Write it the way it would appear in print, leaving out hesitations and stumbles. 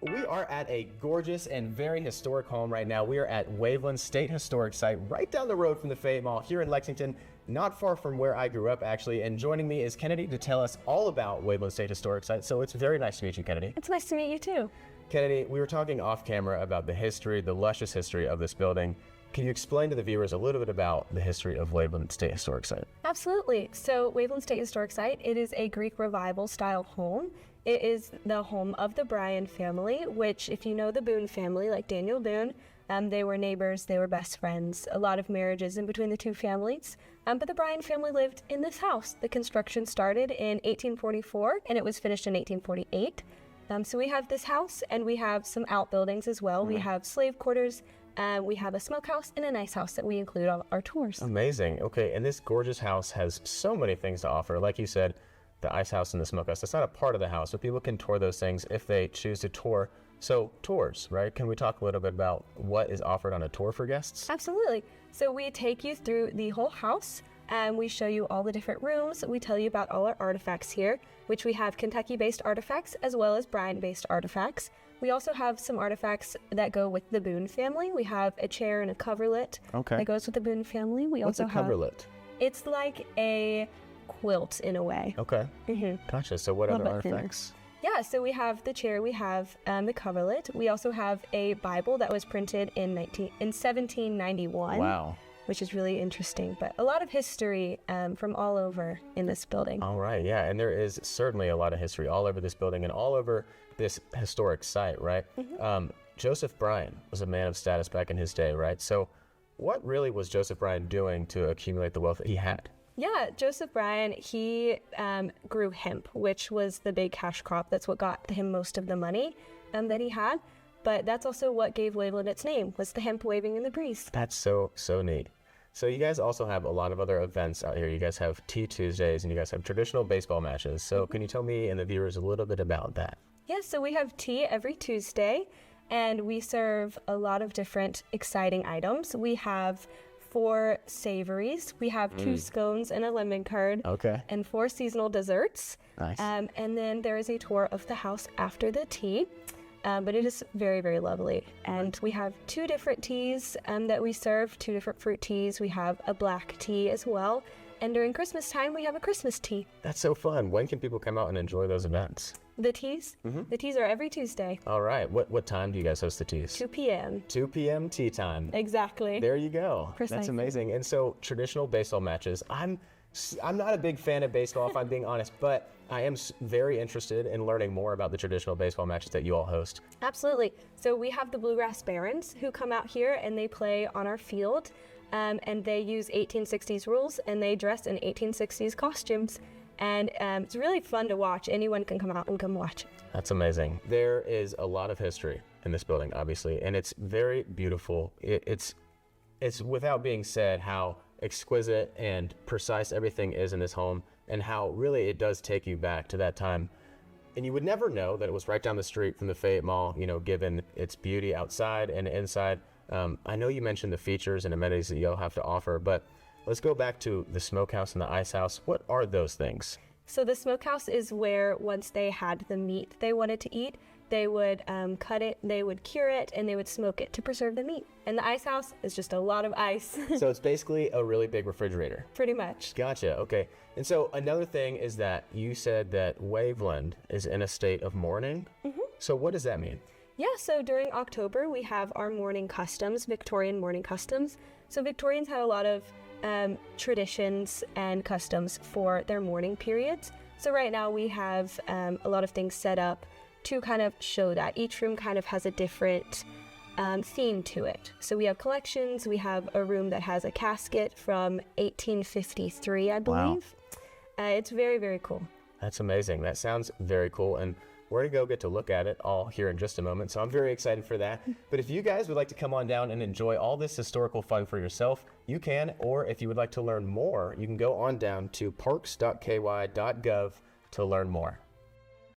We are at a gorgeous and very historic home right now. We are at Waveland State Historic Site, right down the road from the Fayette Mall here in Lexington, not far from where I grew up, actually. And joining me is Kennedy to tell us all about Waveland State Historic Site. So it's very nice to meet you, Kennedy. It's nice to meet you too. Kennedy, we were talking off camera about the history, the luscious history of this building. Can you explain to the viewers a little bit about the history of Waveland State Historic Site? Absolutely. So Waveland State Historic Site, it is a Greek Revival style home. It is the home of the Bryan family, which, if you know the Boone family, like Daniel Boone, they were neighbors, they were best friends, a lot of marriages in between the two families. But the Bryan family lived in this house. The construction started in 1844 and it was finished in 1848. So we have this house and we have some outbuildings as well. We have slave quarters, we have a smokehouse and an ice house that we include on our tours. Amazing. Okay, and this gorgeous house has so many things to offer. Like you said, the ice house and the smokehouse, that's not a part of the house, but people can tour those things if they choose to tour. So tours, right? Can we talk a little bit about what is offered on a tour for guests? Absolutely. So we take you through the whole house and we show you all the different rooms. We tell you about all our artifacts here, which we have Kentucky-based artifacts as well as Bryan-based artifacts. We also have some artifacts that go with the Boone family. We have a chair and a coverlet that goes with the Boone family. What's a coverlet? It's like a quilt in a way. Okay. Gotcha. So what other artifacts? Yeah, so we have the chair, we have the coverlet. We also have a Bible that was printed in 1791. Wow. Which is really interesting, but a lot of history from all over in this building. All right, yeah, and there is certainly a lot of history all over this building and all over this historic site, right? Joseph Bryan was a man of status back in his day, right? So what really was Joseph Bryan doing to accumulate the wealth that he had? Yeah, Joseph Bryan, he grew hemp, which was the big cash crop. That's what got him most of the money that he had. But that's also what gave Waveland its name, was the hemp waving in the breeze. That's so neat. So you guys also have a lot of other events out here. You guys have Tea Tuesdays and you guys have traditional baseball matches. So can you tell me and the viewers a little bit about that? Yeah, so we have tea every Tuesday and we serve a lot of different exciting items. We have 4 savories. We have 2 scones and a lemon curd. Okay. And 4 seasonal desserts. Nice. And then there is a tour of the house after the tea. But it is very, very lovely. And we have 2 different teas that we serve, 2 different fruit teas. We have a black tea as well. And during Christmas time, we have a Christmas tea. That's so fun. When can people come out and enjoy those events? The teas? The teas are every Tuesday. All right. What time do you guys host the teas? 2 p.m. 2 p.m. tea time. Exactly. There you go. Precisely. That's amazing. And so traditional baseball matches, I'm not a big fan of baseball, if I'm being honest, but I am very interested in learning more about the traditional baseball matches that you all host. Absolutely. So we have the Bluegrass Barons who come out here and they play on our field, and they use 1860s rules and they dress in 1860s costumes. And it's really fun to watch. Anyone can come out and come watch. That's amazing. There is a lot of history in this building, obviously, and it's very beautiful. It's without being said how exquisite and precise everything is in this home and how really it does take you back to that time. And you would never know that it was right down the street from the Fayette Mall, you know, given its beauty outside and inside. I know you mentioned the features and amenities that you'll have to offer, but let's go back to the smokehouse and the ice house. What are those things? So the smokehouse is where once they had the meat they wanted to eat, they would cut it, they would cure it, and they would smoke it to preserve the meat. And the ice house is just a lot of ice. So it's basically a really big refrigerator. Pretty much. Gotcha, okay. And so another thing is that you said that Waveland is in a state of mourning. So what does that mean? Yeah, so during October, we have our mourning customs, Victorian mourning customs. So Victorians had a lot of traditions and customs for their mourning periods. So right now we have a lot of things set up to kind of show that. Each room kind of has a different theme to it. So we have collections. We have a room that has a casket from 1853, I believe. Wow. It's very, very cool. That's amazing. That sounds very cool. And we're going to go get to look at it all here in just a moment. So I'm very excited for that. But if you guys would like to come on down and enjoy all this historical fun for yourself, you can. Or if you would like to learn more, you can go on down to parks.ky.gov to learn more.